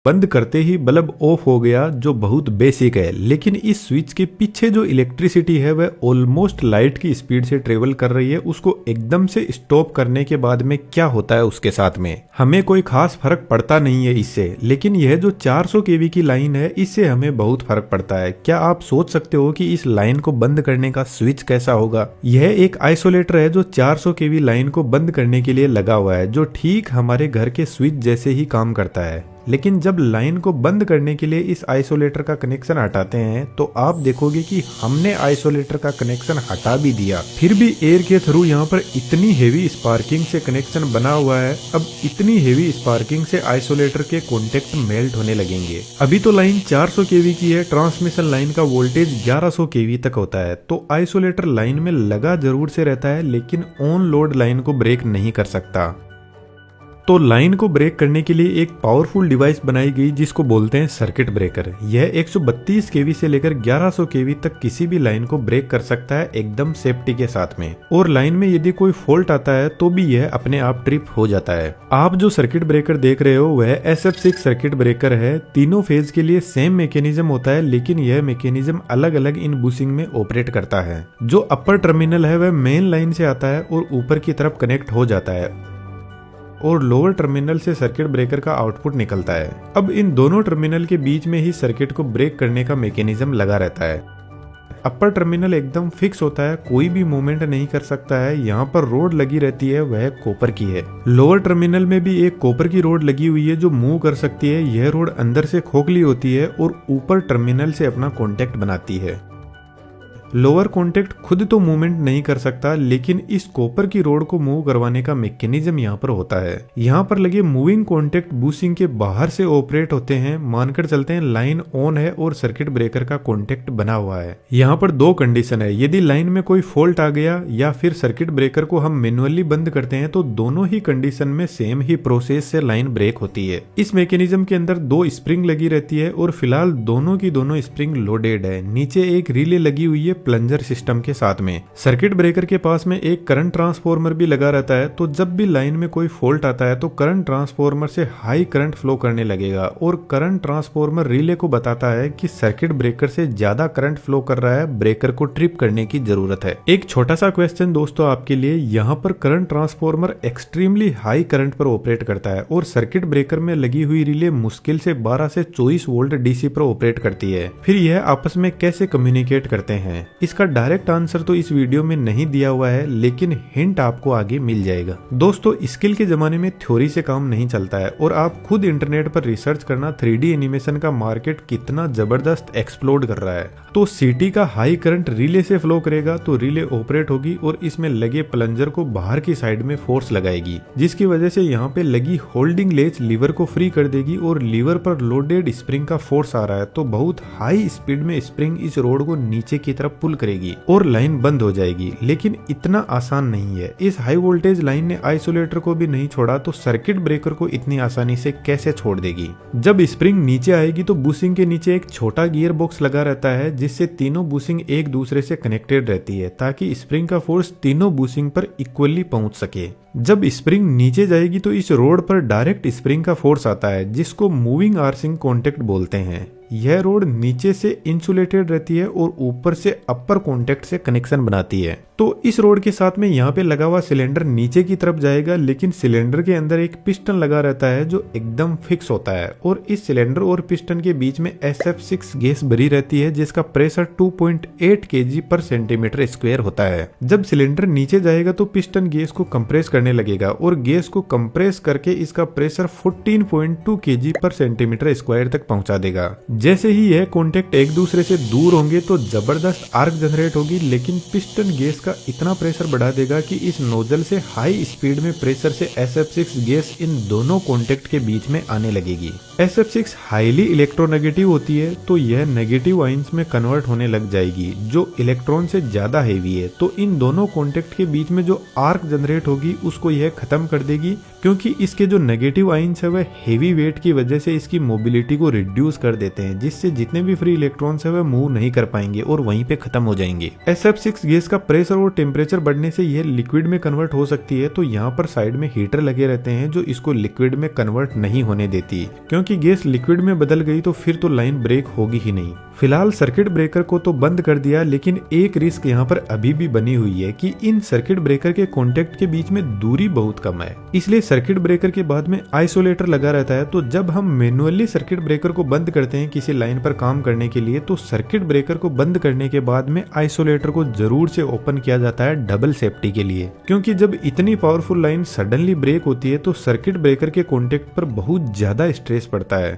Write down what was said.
बंद करते ही bulb of हो गया, जो बहुत बेसिक है। लेकिन इस स्विच के पीछे जो इलेक्ट्रिसिटी है वह ऑलमोस्ट लाइट की स्पीड से ट्रेवल कर रही है। उसको एकदम से स्टॉप करने के बाद में क्या होता है उसके साथ में, हमें कोई खास फर्क पड़ता नहीं है इससे। लेकिन यह जो 400 केवी की लाइन है, इससे हमें बहुत फर्क पड़ता है। क्या आप सोच सकते हो कि इस लाइन को बंद करने का स्विच कैसा होगा? यह एक आइसोलेटर है जो 400 केवी लाइन को बंद करने के लिए लगा हुआ है, जो ठीक हमारे घर के स्विच जैसे ही काम करता है। लेकिन जब लाइन को बंद करने के लिए इस आइसोलेटर का कनेक्शन हटाते हैं तो आप देखोगे कि हमने आइसोलेटर का कनेक्शन हटा भी दिया, फिर भी एयर के थ्रू यहाँ पर इतनी हेवी स्पार्किंग से कनेक्शन बना हुआ है। अब इतनी हेवी स्पार्किंग से आइसोलेटर के कॉन्टेक्ट मेल्ट होने लगेंगे। अभी तो लाइन 400 केवी की है, ट्रांसमिशन लाइन का वोल्टेज 1100 केवी तक होता है, तो आइसोलेटर लाइन में लगा जरूर से रहता है, लेकिन ऑन लोड लाइन को ब्रेक नहीं कर सकता। तो लाइन को ब्रेक करने के लिए एक पावरफुल डिवाइस बनाई गई जिसको बोलते हैं सर्किट ब्रेकर। यह 132 केवी से लेकर 1100 केवी तक किसी भी लाइन को ब्रेक कर सकता है एकदम सेफ्टी के साथ में। और लाइन में यदि कोई फॉल्ट आता है तो भी यह अपने आप ट्रिप हो जाता है। आप जो सर्किट ब्रेकर देख रहे हो वह SF6 सर्किट ब्रेकर है। तीनों फेज के लिए सेम मैकेनिज्म होता है, लेकिन यह मैकेनिज्म अलग अलग इन बुशिंग में ऑपरेट करता है। जो अपर टर्मिनल है वह मेन लाइन से आता है और ऊपर की तरफ कनेक्ट हो जाता है, और लोअर टर्मिनल से सर्किट ब्रेकर का आउटपुट निकलता है। अब इन दोनों टर्मिनल के बीच में ही सर्किट को ब्रेक करने का मैकेनिज्म लगा रहता है। अपर टर्मिनल एकदम फिक्स होता है, कोई भी मूवमेंट नहीं कर सकता है। यहाँ पर रोड लगी रहती है, वह कॉपर की है। लोअर टर्मिनल में भी एक कॉपर की रोड लगी हुई है जो मूव कर सकती है। यह रोड अंदर से खोखली होती है और ऊपर टर्मिनल से अपना कॉन्टेक्ट बनाती है। लोअर कॉन्टेक्ट खुद तो मूवमेंट नहीं कर सकता, लेकिन इस कॉपर की रोड को मूव करवाने का मैकेनिज्म यहाँ पर होता है। यहाँ पर लगे मूविंग कॉन्टेक्ट बुशिंग के बाहर से ऑपरेट होते हैं। मानकर चलते हैं लाइन ऑन है और सर्किट ब्रेकर का कॉन्टेक्ट बना हुआ है। यहाँ पर दो कंडीशन है, यदि लाइन में कोई फॉल्ट आ गया या फिर सर्किट ब्रेकर को हम मैन्युअली बंद करते हैं तो दोनों ही कंडीशन में सेम ही प्रोसेस से लाइन ब्रेक होती है। इस मैकेनिज्म के अंदर दो स्प्रिंग लगी रहती है और फिलहाल दोनों की दोनों स्प्रिंग लोडेड है। नीचे एक रिले लगी हुई है प्लंजर सिस्टम के साथ में। सर्किट ब्रेकर के पास में एक करंट ट्रांसफार्मर भी लगा रहता है, तो जब भी लाइन में कोई फॉल्ट आता है तो करंट ट्रांसफार्मर से हाई करंट फ्लो करने लगेगा और करंट ट्रांसफार्मर रिले को बताता है कि सर्किट ब्रेकर से ज्यादा करंट फ्लो कर रहा है, ब्रेकर को ट्रिप करने की जरूरत है। एक छोटा सा क्वेश्चन दोस्तों आपके लिए, यहाँ पर current transformer extremely high current पर ऑपरेट करता है और सर्किट ब्रेकर में लगी हुई रिले मुश्किल से 12 से 24 वोल्ट डीसी पर ऑपरेट करती है। फिर यह आपस में कैसे कम्युनिकेट करते हैं, इसका डायरेक्ट आंसर तो इस वीडियो में नहीं दिया हुआ है, लेकिन हिंट आपको आगे मिल जाएगा। दोस्तों स्किल के जमाने में थ्योरी से काम नहीं चलता है और आप खुद इंटरनेट पर रिसर्च करना 3D एनिमेशन का मार्केट कितना जबरदस्त एक्सप्लोड कर रहा है। तो सीटी का हाई करंट रिले से फ्लो करेगा तो रिले ऑपरेट होगी और इसमें लगे प्लंजर को बाहर की साइड में फोर्स लगाएगी, जिसकी वजह से यहाँ पे लगी होल्डिंग लेच लीवर को फ्री कर देगी और लीवर पर लोडेड स्प्रिंग का फोर्स आ रहा है तो बहुत हाई स्पीड में स्प्रिंग इस रोड को नीचे की तरफ पुल करेगी और लाइन बंद हो जाएगी। लेकिन इतना आसान नहीं है। इस हाई वोल्टेज लाइन ने आइसोलेटर को भी नहीं छोड़ा तो सर्किट ब्रेकर को इतनी आसानी से कैसे छोड़ देगी। जब स्प्रिंग नीचे आएगी तो बुशिंग के नीचे एक छोटा गियर बॉक्स लगा रहता है, जिससे तीनों बुशिंग एक दूसरे से कनेक्टेड रहती है ताकि स्प्रिंग का फोर्स तीनों बुशिंग पर इक्वली पहुंच सके। जब स्प्रिंग नीचे जाएगी तो इस रोड पर डायरेक्ट स्प्रिंग का फोर्स आता है, जिसको मूविंग आर्सिंग कॉन्टेक्ट बोलते हैं। यह रोड नीचे से इंसुलेटेड रहती है और ऊपर से अपर कॉन्टेक्ट से कनेक्शन बनाती है। तो इस रोड के साथ में यहाँ पे लगा हुआ सिलेंडर नीचे की तरफ जाएगा, लेकिन सिलेंडर के अंदर एक पिस्टन लगा रहता है जो एकदम फिक्स होता है और इस सिलेंडर और पिस्टन के बीच में SF6 गैस भरी रहती है, जिसका प्रेशर 2.8 kg पर सेंटीमीटर स्क्वायर होता है। जब सिलेंडर नीचे जाएगा तो पिस्टन गैस को कंप्रेस करने लगेगा और गैस को कंप्रेस करके इसका प्रेशर 14.2 kg पर सेंटीमीटर स्क्वायर तक पहुंचा देगा। जैसे ही यह कॉन्टेक्ट एक दूसरे से दूर होंगे तो जबरदस्त आर्क जनरेट होगी, लेकिन पिस्टन गैस का इतना प्रेशर बढ़ा देगा कि इस नोजल से हाई स्पीड में प्रेशर से SF6 गैस इन दोनों कॉन्टेक्ट के बीच में आने लगेगी। SF6 हाईली इलेक्ट्रोनेगेटिव होती है तो यह नेगेटिव आयंस में कन्वर्ट होने लग जाएगी जो इलेक्ट्रॉन से ज्यादा हेवी है। तो इन दोनों कॉन्टेक्ट के बीच में जो आर्क जनरेट होगी उसको यह खत्म कर देगी, क्योंकि इसके जो नेगेटिव आयंस है वह हेवी वेट की वजह से इसकी मोबिलिटी को रिड्यूस कर देते हैं, जिससे जितने भी फ्री इलेक्ट्रॉन्स है वह मूव नहीं कर पाएंगे और वहीं पे खत्म हो जाएंगे। SF6 गैस का प्रेशर और टेम्परेचर बढ़ने से यह लिक्विड में कन्वर्ट हो सकती है, तो यहाँ पर साइड में हीटर लगे रहते हैं जो इसको लिक्विड में कन्वर्ट नहीं होने देती, क्योंकि क्योंकि गैस लिक्विड में बदल गई तो फिर तो लाइन ब्रेक होगी ही नहीं। फिलहाल सर्किट ब्रेकर को तो बंद कर दिया, लेकिन एक रिस्क यहाँ पर अभी भी बनी हुई है कि इन सर्किट ब्रेकर के कॉन्टेक्ट के बीच में दूरी बहुत कम है, इसलिए सर्किट ब्रेकर के बाद में आइसोलेटर लगा रहता है। तो जब हम मैनुअली सर्किट ब्रेकर को बंद करते हैं किसी लाइन पर काम करने के लिए, तो सर्किट ब्रेकर को बंद करने के बाद में आइसोलेटर को जरूर से ओपन किया जाता है डबल सेफ्टी के लिए, क्योंकि जब इतनी पावरफुल लाइन सडनली ब्रेक होती है तो सर्किट ब्रेकर के कॉन्टेक्ट पर बहुत ज्यादा स्ट्रेस पड़ता है।